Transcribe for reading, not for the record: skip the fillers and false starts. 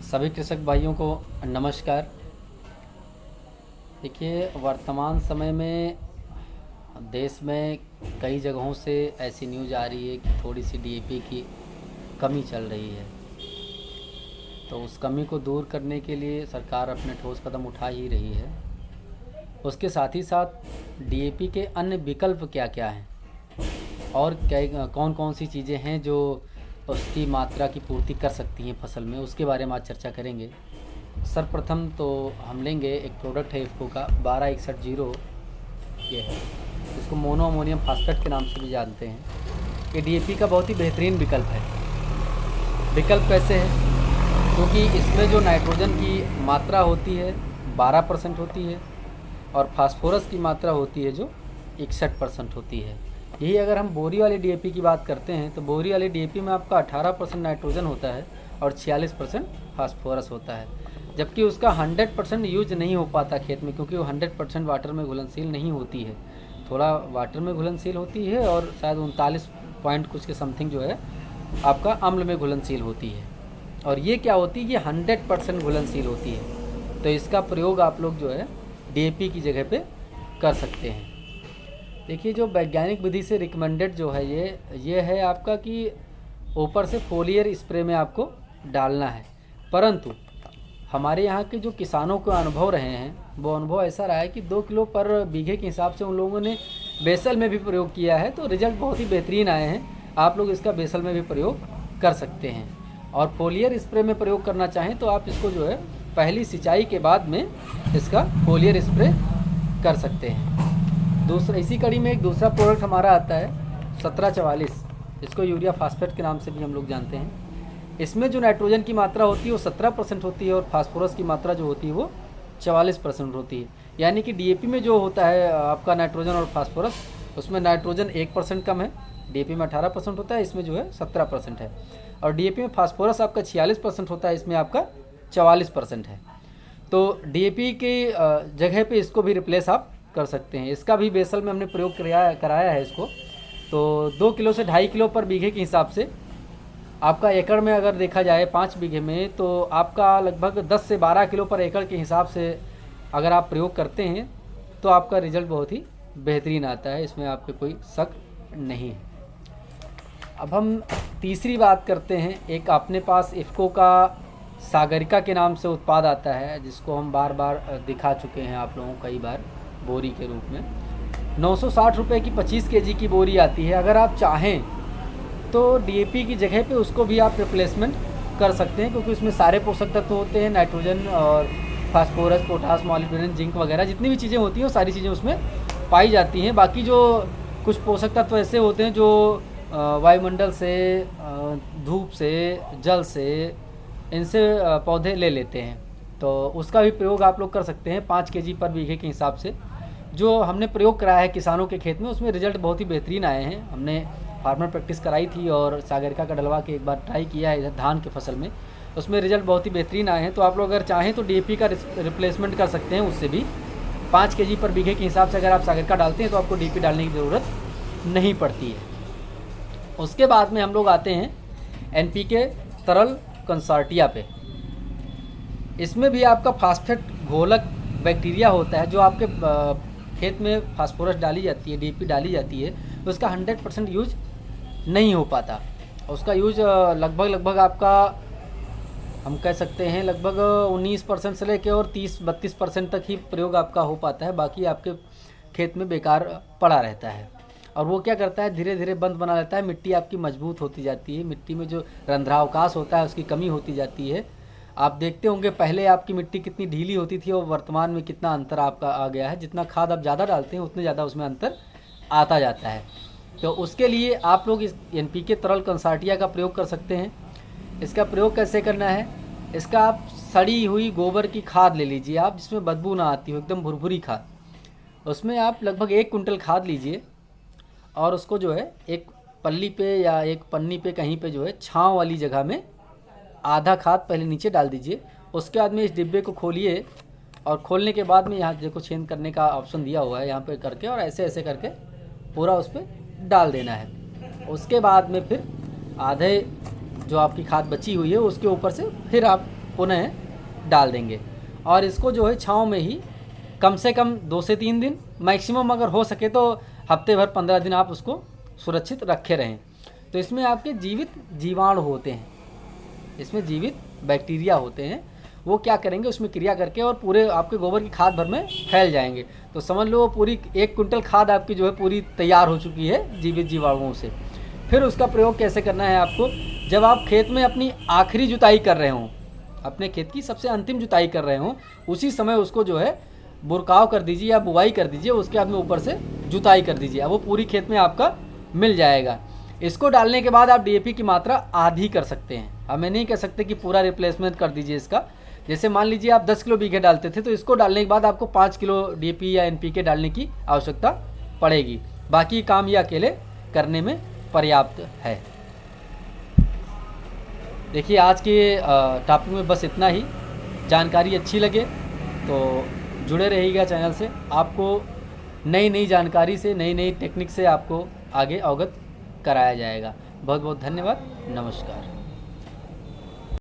सभी कृषक भाइयों को नमस्कार। देखिए, वर्तमान समय में देश में कई जगहों से ऐसी न्यूज़ आ रही है कि थोड़ी सी डीएपी की कमी चल रही है। तो उस कमी को दूर करने के लिए सरकार अपने ठोस कदम उठा ही रही है। उसके साथ ही साथ डीएपी के अन्य विकल्प क्या क्या हैं और क्या कौन कौन सी चीज़ें हैं जो उसकी मात्रा की पूर्ति कर सकती हैं फसल में, उसके बारे में आज चर्चा करेंगे। सर्वप्रथम तो हम लेंगे एक प्रोडक्ट है इफ़को का 1261 ये है, इसको मोनो अमोनियम फास्फेट के नाम से भी जानते हैं। ये डीएपी का बहुत ही बेहतरीन विकल्प है। विकल्प कैसे है? क्योंकि इसमें जो नाइट्रोजन की मात्रा होती है 12% होती है और फास्फोरस की मात्रा होती है जो 61% होती है। यही अगर हम बोरी वाली डीएपी की बात करते हैं तो बोरी वाली डीएपी में आपका 18% नाइट्रोजन होता है और 46% फास्फोरस होता है, जबकि उसका 100% यूज नहीं हो पाता खेत में, क्योंकि वो 100% वाटर में घुलनशील नहीं होती है। थोड़ा वाटर में घुलनशील होती है और शायद 39 पॉइंट कुछ के समथिंग जो है आपका अम्ल में घुलनशील होती है। और ये क्या होती है, ये 100% घुलनशील होती है। तो इसका प्रयोग आप लोग जो है डीएपी की जगह पे कर सकते हैं। देखिए, जो वैज्ञानिक विधि से रिकमेंडेड जो है ये है आपका कि ऊपर से फोलियर स्प्रे में आपको डालना है। परंतु हमारे यहाँ के जो किसानों को अनुभव रहे हैं वो अनुभव ऐसा रहा है कि 2 किलो पर बीघे के हिसाब से उन लोगों ने बेसल में भी प्रयोग किया है, तो रिजल्ट बहुत ही बेहतरीन आए हैं। आप लोग इसका बेसल में भी प्रयोग कर सकते हैं। और फोलियर स्प्रे में प्रयोग करना चाहें तो आप इसको जो है पहली सिंचाई के बाद में इसका फोलियर स्प्रे कर सकते हैं। दूसरा, इसी कड़ी में एक दूसरा प्रोडक्ट हमारा आता है 1744, इसको यूरिया फास्फेट के नाम से भी हम लोग जानते हैं। इसमें जो नाइट्रोजन की मात्रा होती है वो 17% होती है और फास्फोरस की मात्रा जो होती है वो 44% होती है। यानी कि डीएपी में जो होता है आपका नाइट्रोजन और फास्फोरस, उसमें नाइट्रोजन 1% कम है, डीएपी में 18% होता है, इसमें जो है 17% है। और डीएपी में फास्फोरस आपका 46% होता है, इसमें आपका 44% है। तो डीएपी की जगह पे इसको भी रिप्लेस आप कर सकते हैं। इसका भी बेसल में हमने प्रयोग कराया है इसको। तो 2 किलो से 2.5 किलो पर बीघे के हिसाब से आपका एकड़ में अगर देखा जाए 5 बीघे में तो आपका लगभग 10 से 12 किलो पर एकड़ के हिसाब से अगर आप प्रयोग करते हैं तो आपका रिजल्ट बहुत ही बेहतरीन आता है, इसमें आपके कोई शक नहीं है। अब हम तीसरी बात करते हैं। एक अपने पास इफ़को का सागरिका के नाम से उत्पाद आता है, जिसको हम बार बार दिखा चुके हैं आप लोगों को कई बार बोरी के रूप में। 960 रुपये की 25 केजी की बोरी आती है। अगर आप चाहें तो डीएपी की जगह पे उसको भी आप रिप्लेसमेंट कर सकते हैं, क्योंकि उसमें सारे पोषक तत्व होते हैं, नाइट्रोजन और फास्फोरस, पोटास, मॉलिब्डेनम, जिंक वगैरह जितनी भी चीज़ें होती हैं वो सारी चीज़ें उसमें पाई जाती हैं। बाकी जो कुछ पोषक तत्व ऐसे होते हैं जो वायुमंडल से, धूप से, जल से, इनसे पौधे ले लेते हैं, तो उसका भी प्रयोग आप लोग कर सकते हैं 5 केजी पर बीघे के हिसाब से। जो हमने प्रयोग कराया है किसानों के खेत में उसमें रिजल्ट बहुत ही बेहतरीन आए हैं। हमने फार्मर प्रैक्टिस कराई थी और सागरिका का डलवा के एक बार ट्राई किया है इधर धान के फसल में, उसमें रिजल्ट बहुत ही बेहतरीन आए हैं। तो आप लोग अगर चाहें तो डीएपी का रिप्लेसमेंट कर सकते हैं उससे भी। 5 केजी पर बीघे के हिसाब से अगर आप सागरिका डालते हैं तो आपको डीएपी डालने की ज़रूरत नहीं पड़ती है। उसके बाद में हम लोग आते हैं एनपीके तरल कंसोर्टिया पे। इसमें भी आपका फास्फेट घोलक बैक्टीरिया होता है जो आपके खेत में फास्फोरस डाली जाती है, डीएपी डाली जाती है, तो उसका 100% यूज नहीं हो पाता। उसका यूज लगभग आपका हम कह सकते हैं लगभग 19% से लेकर और 30-32% तक ही प्रयोग आपका हो पाता है। बाकी आपके खेत में बेकार पड़ा रहता है। और वो क्या करता है, धीरे धीरे बंद बना लेता है, मिट्टी आपकी मजबूत होती जाती है, मिट्टी में जो रंध्रावकाश होता है उसकी कमी होती जाती है। आप देखते होंगे पहले आपकी मिट्टी कितनी ढीली होती थी और वर्तमान में कितना अंतर आपका आ गया है। जितना खाद आप ज़्यादा डालते हैं उतने ज़्यादा उसमें अंतर आता जाता है। तो उसके लिए आप लोग इस एनपीके तरल कंसोर्टिया का प्रयोग कर सकते हैं। इसका प्रयोग कैसे करना है, इसका आप सड़ी हुई गोबर की खाद ले लीजिए आप, जिसमें बदबू ना आती हो, एकदम भुरभुरी खाद। उसमें आप लगभग 1 कुंटल खाद लीजिए और उसको जो है एक पल्ली पे या एक पन्नी पे कहीं पे जो है छाँव वाली जगह में आधा खाद पहले नीचे डाल दीजिए। उसके बाद में इस डिब्बे को खोलिए और खोलने के बाद में यहाँ देखो चेंज करने का ऑप्शन दिया हुआ है, यहाँ पे करके और ऐसे ऐसे करके पूरा उस पर डाल देना है। उसके बाद में फिर आधे जो आपकी खाद बची हुई है उसके ऊपर से फिर आप पुनः डाल देंगे। और इसको जो है छाँव में ही कम से कम 2 से 3 दिन, मैक्सिमम अगर हो सके तो हफ्ते भर 15 दिन आप उसको सुरक्षित रखे रहें। तो इसमें आपके जीवित जीवाणु होते हैं, इसमें जीवित बैक्टीरिया होते हैं, वो क्या करेंगे उसमें क्रिया करके और पूरे आपके गोबर की खाद भर में फैल जाएंगे। तो समझ लो पूरी 1 कुंटल खाद आपकी जो है पूरी तैयार हो चुकी है जीवित जीवाणुओं से। फिर उसका प्रयोग कैसे करना है आपको, जब आप खेत में अपनी आखिरी जुताई कर रहे हों, अपने खेत की सबसे अंतिम जुताई कर रहे हों, उसी समय उसको जो है बुरकाव कर दीजिए या बुवाई कर दीजिए, उसके बाद में ऊपर से जुताई कर दीजिए। अब वो पूरी खेत में आपका मिल जाएगा। इसको डालने के बाद आप डीएपी की मात्रा आधी कर सकते हैं। अब मैं नहीं कह सकते कि पूरा रिप्लेसमेंट कर दीजिए इसका। जैसे मान लीजिए आप 10 किलो बीघे डालते थे, तो इसको डालने के बाद आपको 5 किलो डीएपी या एनपीके डालने की आवश्यकता पड़ेगी। बाकी काम ये अकेले करने में पर्याप्त है। देखिए आज के टॉपिक में बस इतना ही। जानकारी अच्छी लगे तो जुड़े रहिएगा चैनल से। आपको नई नई जानकारी से, नई नई टेक्निक से आपको आगे अवगत कराया जाएगा। बहुत बहुत धन्यवाद। नमस्कार।